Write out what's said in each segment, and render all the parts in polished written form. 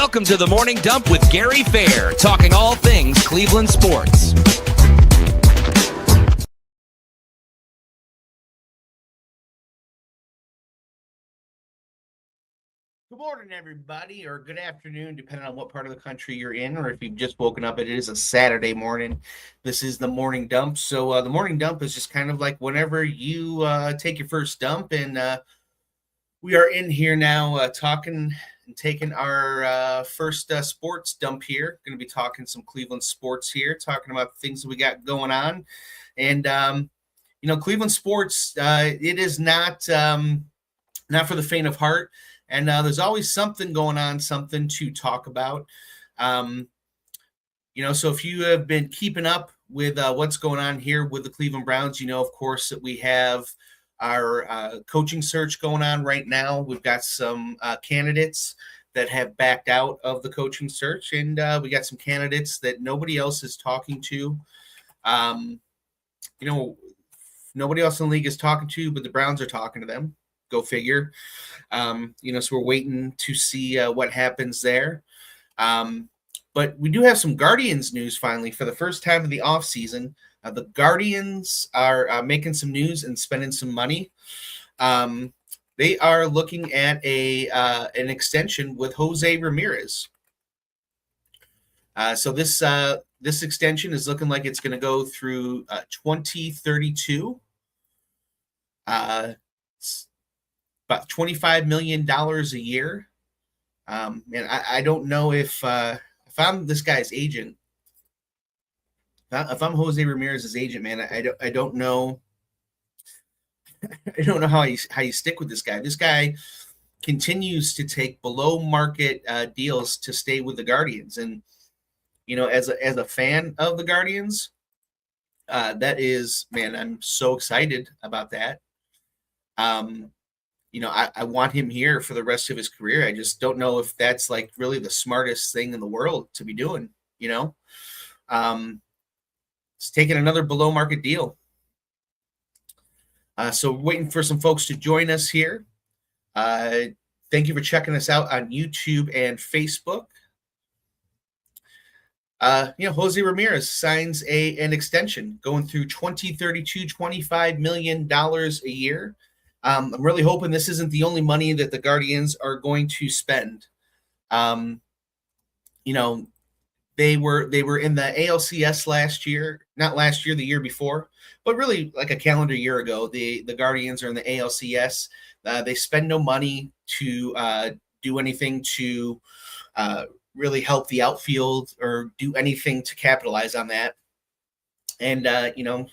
Welcome to the Morning Dump with Gary Fair, talking all things Cleveland sports. Good morning, everybody, or good afternoon, depending on what part of the country you're in, or if you've just woken up. It is a Saturday morning. This is the morning dump. So the morning dump is just kind of like whenever you take your first dump, and we are in here now talking and taking our first sports dump here. Going to be talking some Cleveland sports here, talking about things that we got going on, and Cleveland sports. It is not for the faint of heart. And there's always something going on, something to talk about. So if you have been keeping up with what's going on here with the Cleveland Browns, of course, that we have our coaching search going on right now. We've got some candidates that have backed out of the coaching search, and we got some candidates that nobody else is talking to. Nobody else in the league is talking to, but the Browns are talking to them. Go figure. So we're waiting to see what happens there. But we do have some Guardians news finally for the first time in the offseason. The Guardians are making some news and spending some money. They are looking at an extension with Jose Ramirez. So this extension is looking like it's going to go through 2032. About $25 million a year. And I don't know if I'm this guy's agent, if I'm Jose Ramirez's agent, man, I don't know. I don't know how you stick with this guy. This guy continues to take below market deals to stay with the Guardians. And, as a fan of the Guardians, that is, man, I'm so excited about that. I want him here for the rest of his career. I just don't know if that's like really the smartest thing in the world to be doing, It's taking another below market deal. So waiting for some folks to join us here. Thank you for checking us out on YouTube and Facebook. Jose Ramirez signs an extension going through 2032, $25 million a year. I'm really hoping this isn't the only money that the Guardians are going to spend. They were in the ALCS the year before, but really like a calendar year ago. The Guardians are in the ALCS. They spend no money to do anything to really help the outfield or do anything to capitalize on that. And,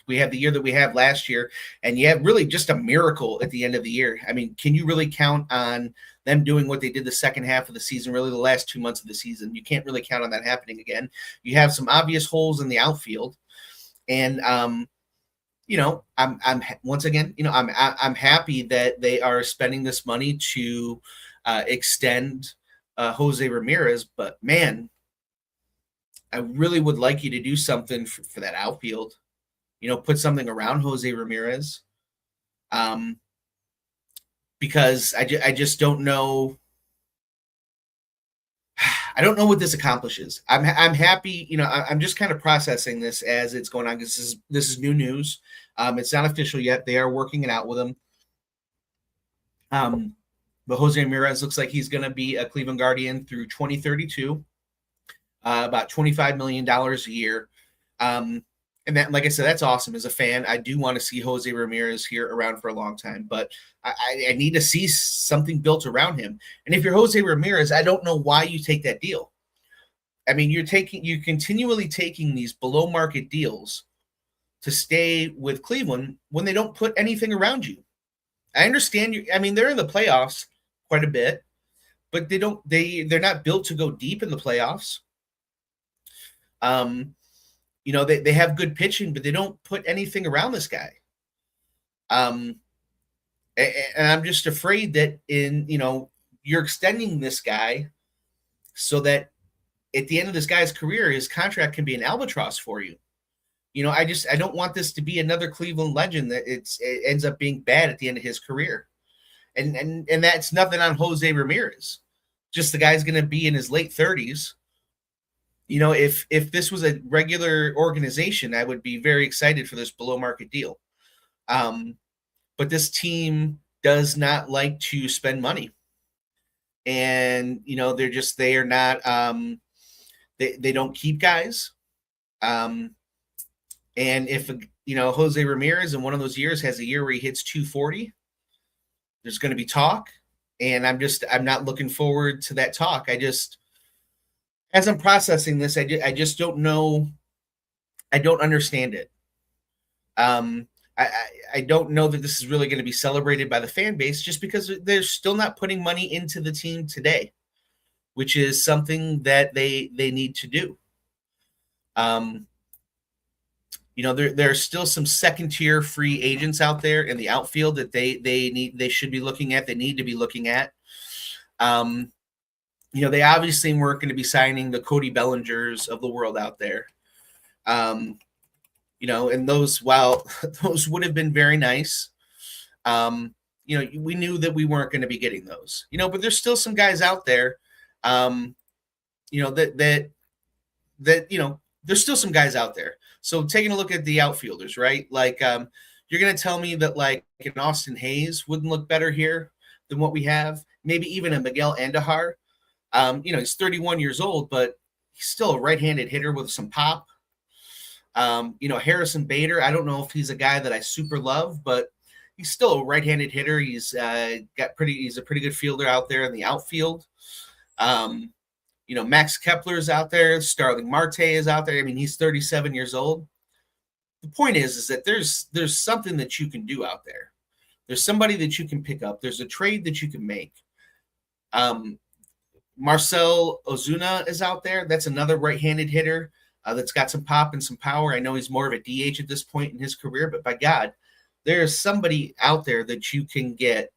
we have the year that we have last year, and you have really just a miracle at the end of the year. I mean, can you really count on them doing what they did the second half of the season, really the last 2 months of the season? You can't really count on that happening again. You have some obvious holes in the outfield. And, I'm once again, I'm happy that they are spending this money to extend Jose Ramirez, but man, I really would like you to do something for that outfield, put something around Jose Ramirez, because I just don't know. I don't know what this accomplishes. I'm happy, I'm just kind of processing this as it's going on because this is new news. It's not official yet. They are working it out with him. But Jose Ramirez looks like he's going to be a Cleveland Guardian through 2032. About $25 million a year. And that, like I said, that's awesome. As a fan, I do want to see Jose Ramirez here around for a long time, but I need to see something built around him. And if you're Jose Ramirez, I don't know why you take that deal. I mean, you're continually taking these below market deals to stay with Cleveland when they don't put anything around you. I understand they're in the playoffs quite a bit, but they're not built to go deep in the playoffs. They have good pitching, but they don't put anything around this guy. And I'm just afraid that you're extending this guy so that at the end of this guy's career, his contract can be an albatross for you. I don't want this to be another Cleveland legend that it ends up being bad at the end of his career. And that's nothing on Jose Ramirez. Just the guy's going to be in his late 30s. If this was a regular organization, I would be very excited for this below market deal. But this team does not like to spend money. And, they are not, they don't keep guys. And if, Jose Ramirez in one of those years has a year where he hits 240, there's going to be talk. And I'm not looking forward to that talk. As I'm processing this, I just don't know. I don't understand it. I don't know that this is really going to be celebrated by the fan base, just because they're still not putting money into the team today, which is something that they need to do. There's still some second tier free agents out there in the outfield that they should be looking at. They need to be looking at. They obviously weren't going to be signing the Cody Bellingers of the world out there. And those, while those would have been very nice, we knew that we weren't going to be getting those, but there's still some guys out there, there's still some guys out there. So taking a look at the outfielders, right? Like, you're going to tell me that like an Austin Hayes wouldn't look better here than what we have. Maybe even a Miguel Andujar. He's 31 years old, but he's still a right-handed hitter with some pop. Harrison Bader, I don't know if he's a guy that I super love, but he's still a right-handed hitter. He's he's a pretty good fielder out there in the outfield. Max Kepler is out there. Starling Marte is out there. I mean, he's 37 years old. The point is that there's something that you can do out there. There's somebody that you can pick up. There's a trade that you can make. Marcell Ozuna is out there. That's another right-handed hitter that's got some pop and some power. I know he's more of a DH at this point in his career, but by God, there's somebody out there that you can get.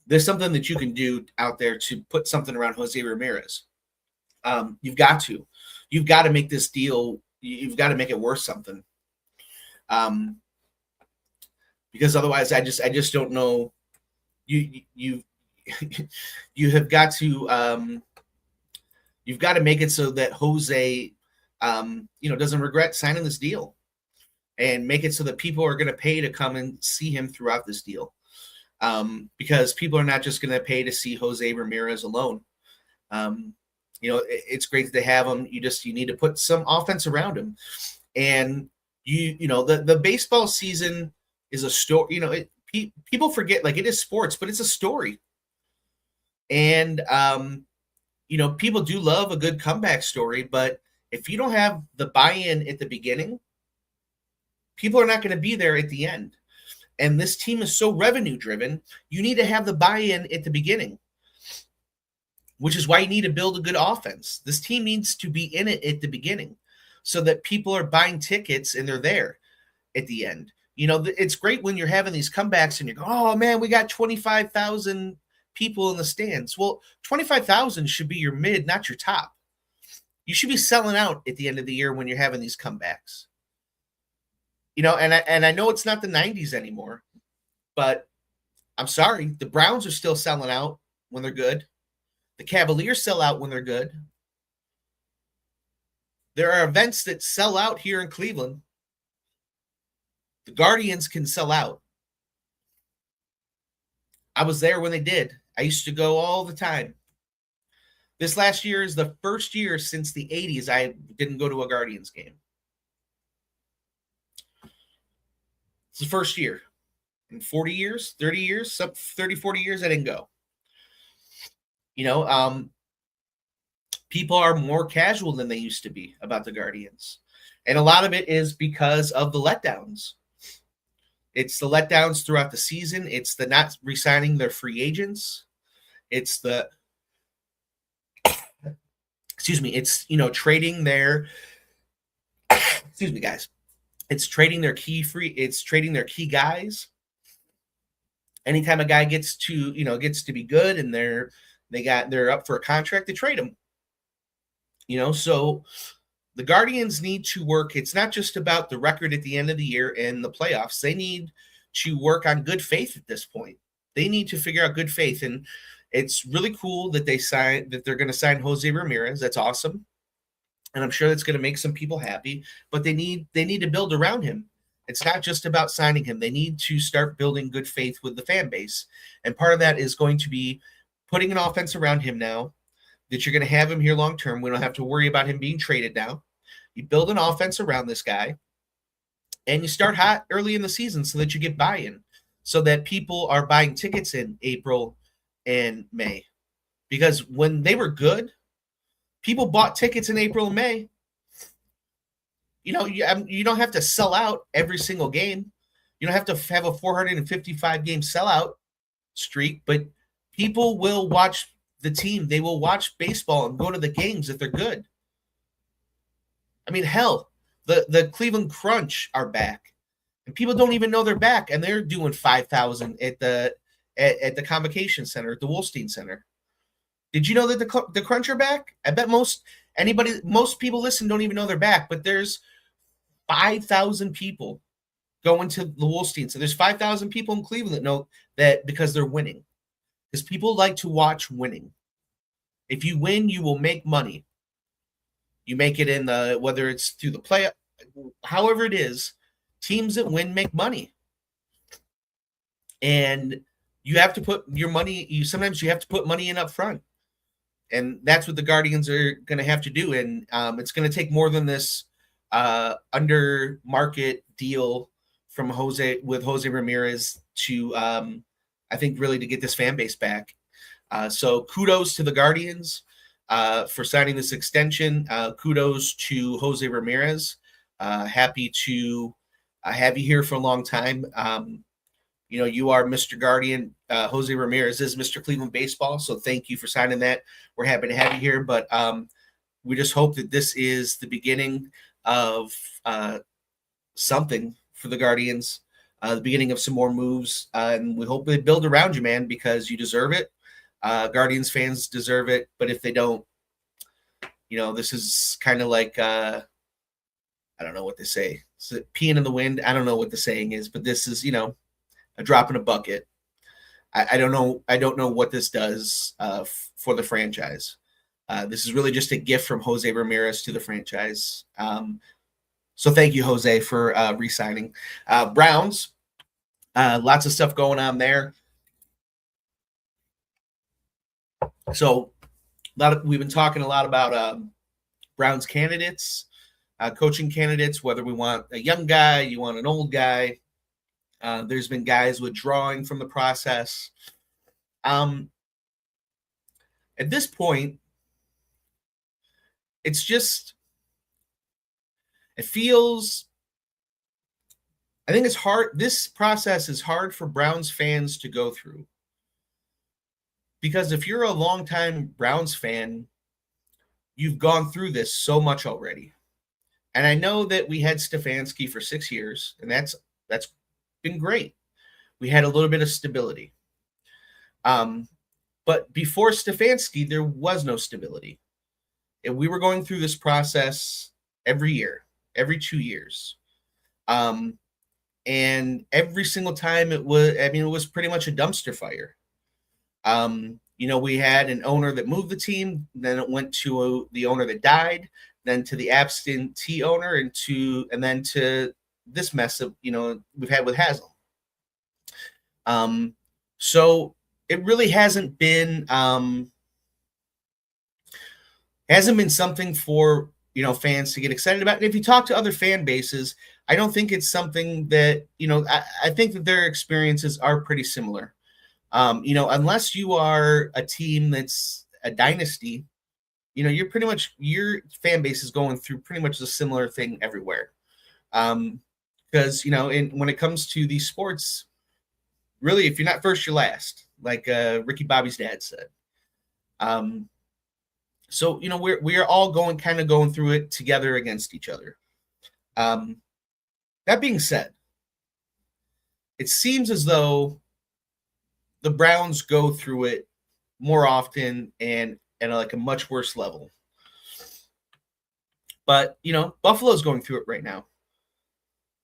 There's something that you can do out there to put something around Jose Ramirez. You've got to make this deal. You've got to make it worth something. Because otherwise I just don't know. You have got to, you've got to make it so that Jose, doesn't regret signing this deal, and make it so that people are going to pay to come and see him throughout this deal. Because people are not just going to pay to see Jose Ramirez alone. It's great that they have him. You need to put some offense around him. And the baseball season is a story. People forget, like, it is sports, but it's a story. And, people do love a good comeback story, but if you don't have the buy-in at the beginning, people are not going to be there at the end. And this team is so revenue driven, you need to have the buy-in at the beginning, which is why you need to build a good offense. This team needs to be in it at the beginning so that people are buying tickets and they're there at the end. It's great when you're having these comebacks and you go, oh man, we got 25,000 people in the stands. Well, 25,000 should be your mid, not your top. You should be selling out at the end of the year when you're having these comebacks. And I know it's not the 90s anymore, but I'm sorry, the Browns are still selling out when they're good. The Cavaliers sell out when they're good. There are events that sell out here in Cleveland. The Guardians can sell out. I was there when they did. I used to go all the time. This last year is the first year since the 80s I didn't go to a Guardians game. It's the first year in 40 years, 30 years, 30, 40 years, I didn't go. People are more casual than they used to be about the Guardians. And a lot of it is because of the letdowns. It's the letdowns throughout the season. It's the not re-signing their free agents. It's the, trading their, guys. It's trading their trading their key guys. Anytime a guy gets to be good and they're up for a contract, they trade them. So the Guardians need to work. It's not just about the record at the end of the year and the playoffs. They need to work on good faith at this point. They need to figure out good faith. And, It's really cool that they're going to sign Jose Ramirez. That's awesome. And I'm sure that's going to make some people happy, but they need to build around him. It's not just about signing him. They need to start building good faith with the fan base. And part of that is going to be putting an offense around him now that you're going to have him here long term. We don't have to worry about him being traded now. You build an offense around this guy, and you start hot early in the season so that you get buy-in, so that people are buying tickets in April and May. Because when they were good, people bought tickets in April and May. You know, you don't have to sell out every single game. You don't have to have a 455-game sellout streak, but people will watch the team. They will watch baseball and go to the games if they're good. I mean, hell, the Cleveland Crunch are back, and people don't even know they're back, and they're doing 5,000 at the Convocation Center, at the Wolstein Center. Did you know that the Crunch are back? I bet most people listen don't even know they're back, but there's 5,000 people going to the Wolstein. So there's 5,000 people in Cleveland that know that because they're winning. Because people like to watch winning. If you win, you will make money. You make it in whether it's through the play, however it is, teams that win make money. And you have to put your money, sometimes you have to put money in up front. And that's what the Guardians are going to have to do. And it's going to take more than this under market deal from Jose Ramirez to, I think, really to get this fan base back. So kudos to the Guardians for signing this extension. Kudos to Jose Ramirez. Happy to have you here for a long time. You know, you are Mr. Guardian. Jose Ramirez is Mr. Cleveland Baseball. So thank you for signing that. We're happy to have you here. But we just hope that this is the beginning of something for the Guardians, the beginning of some more moves. And we hope they build around you, man, because you deserve it. Guardians fans deserve it. But if they don't, you know, this is kind of like, I don't know what they say. Is it peeing in the wind? I don't know what the saying is, but this is, you know, a drop in a bucket. I don't know. I don't know what this does for the franchise. This is really just a gift from Jose Ramirez to the franchise. So thank you, Jose, for re-signing. Browns, lots of stuff going on there. So we've been talking a lot about Browns candidates, coaching candidates, whether we want a young guy, you want an old guy. There's been guys withdrawing from the process. At this point, it feels, I think it's hard. This process is hard for Browns fans to go through. Because if you're a longtime Browns fan, you've gone through this so much already. And I know that we had Stefanski for 6 years, and that's been great. We had a little bit of stability. But before Stefanski, there was no stability. And we were going through this process every year, every 2 years. And every single time it was pretty much a dumpster fire. You know, we had an owner that moved the team, then it went to the owner that died, then to the absentee owner, and then to this mess of, you know, we've had with Haslam. So it really hasn't been something for, you know, fans to get excited about. And if you talk to other fan bases, I don't think it's something that, you know, I think that their experiences are pretty similar. You know, unless you are a team that's a dynasty, you know, your fan base is going through pretty much a similar thing everywhere. Because, you know, when it comes to these sports, really, if you're not first, you're last, like Ricky Bobby's dad said. So, you know, we are all going through it together against each other. That being said, it seems as though the Browns go through it more often and at like a much worse level. But, you know, Buffalo's going through it right now.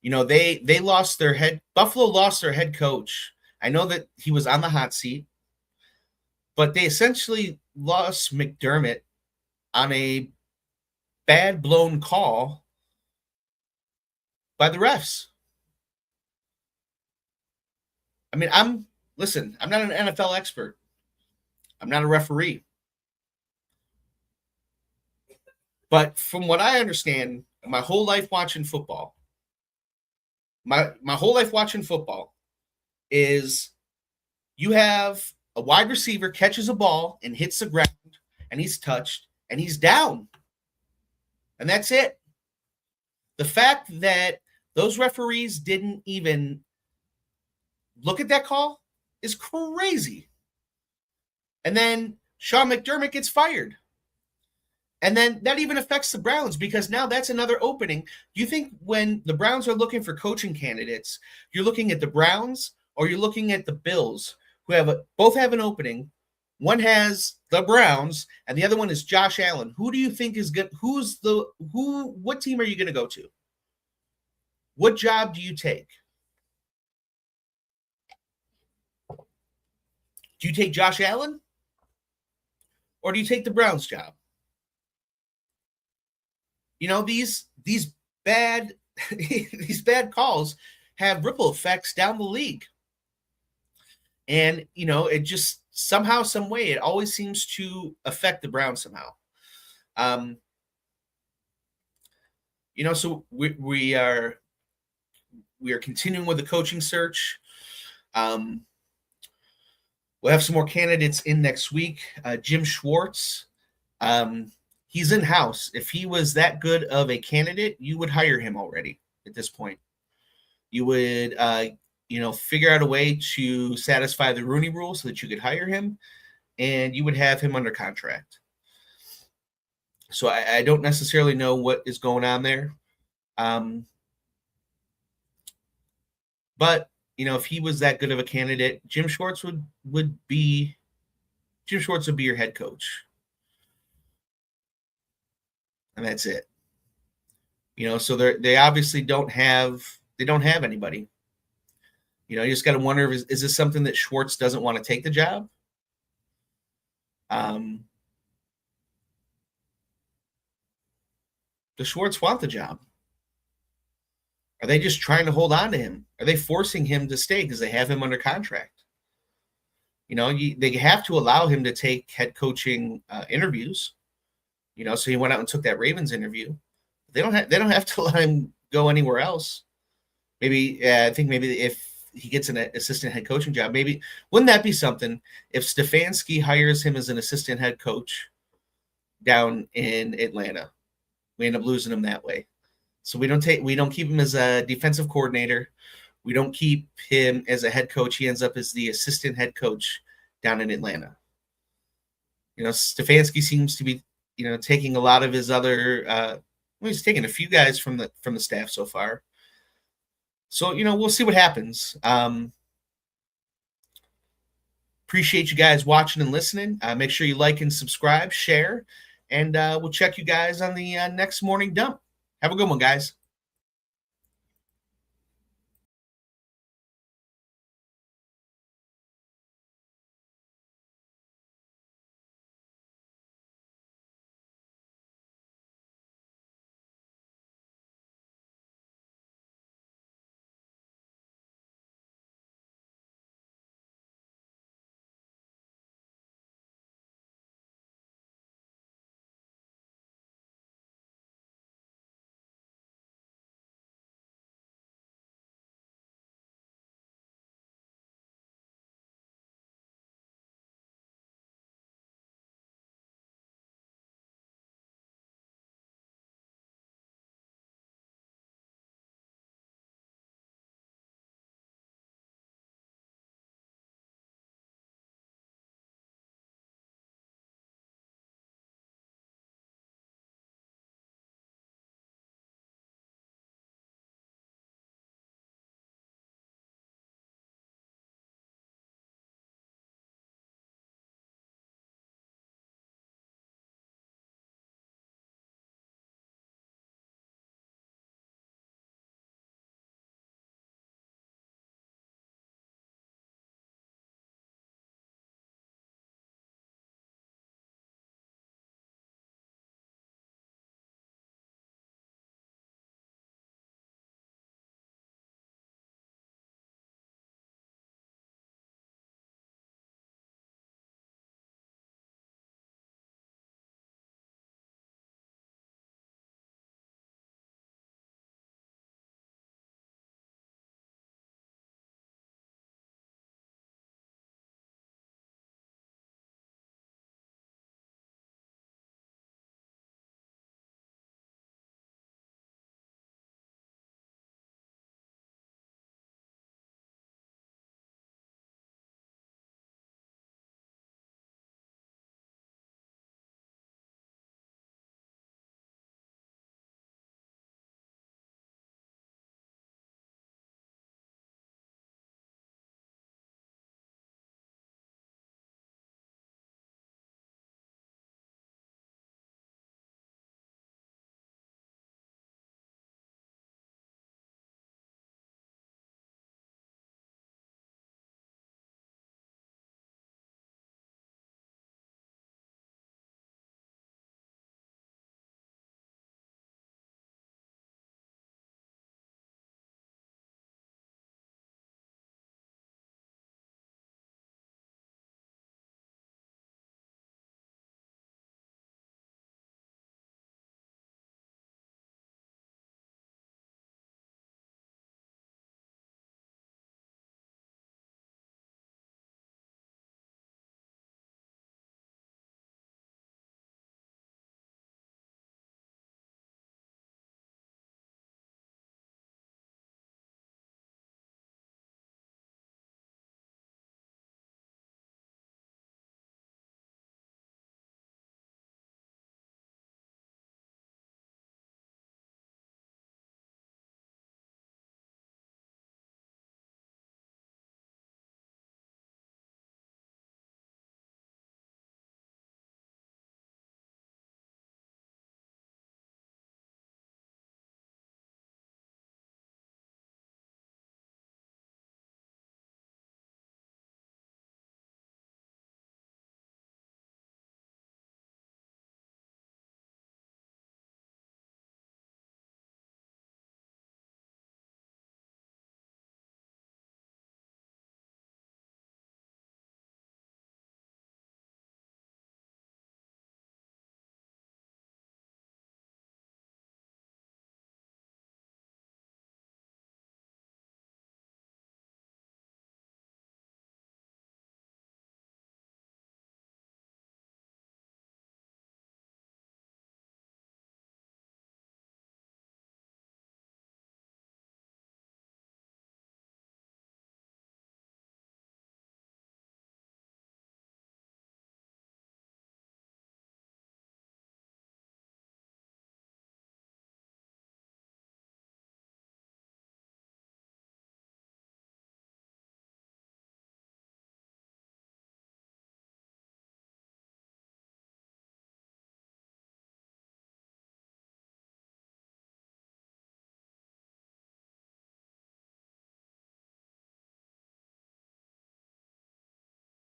You know, Buffalo lost their head coach. I know that he was on the hot seat, But they essentially lost McDermott on a bad blown call by the refs. I mean, I'm not an NFL expert. I'm not a referee. But from what I understand, my whole life watching football, my whole life watching football is you have a wide receiver catches a ball and hits the ground and he's touched and he's down. And that's it. The fact that those referees didn't even look at that call is crazy. And then Sean McDermott gets fired. And then that even affects the Browns because now that's another opening. Do you think when the Browns are looking for coaching candidates, you're looking at the Browns or you're looking at the Bills, who both have an opening? One has the Browns and the other one is Josh Allen. Who do you think is good? What team are you going to go to? What job do you take? Do you take Josh Allen? Or do you take the Browns job? You know, these bad these bad calls have ripple effects down the league. And, you know, it just somehow, some way, it always seems to affect the Browns somehow. You know, so we are continuing with the coaching search. We'll have some more candidates in next week. Jim Schwartz, he's in-house. If he was that good of a candidate, you would hire him already at this point. You would, figure out a way to satisfy the Rooney Rule so that you could hire him, and you would have him under contract. So I don't necessarily know what is going on there. But you know, if he was that good of a candidate, Jim Schwartz would be your head coach. And that's it. You know, so they obviously don't have anybody. You know, you just got to wonder, is this something that Schwartz doesn't want to take the job? Does Schwartz want the job? Are they just trying to hold on to him? Are they forcing him to stay because they have him under contract? You know, they have to allow him to take head coaching interviews. You know, so he went out and took that Ravens interview. They don't have to let him go anywhere else. Maybe I think maybe if he gets an assistant head coaching job, maybe wouldn't that be something if Stefanski hires him as an assistant head coach down in Atlanta? We end up losing him that way. So we don't keep him as a defensive coordinator. We don't keep him as a head coach. He ends up as the assistant head coach down in Atlanta. You know, Stefanski seems to be, you know, taking a lot of his other he's taking a few guys from the staff so far. So, you know, we'll see what happens. Appreciate you guys watching and listening. Make sure you like and subscribe, share, and we'll check you guys on the next morning dump. Have a good one, guys.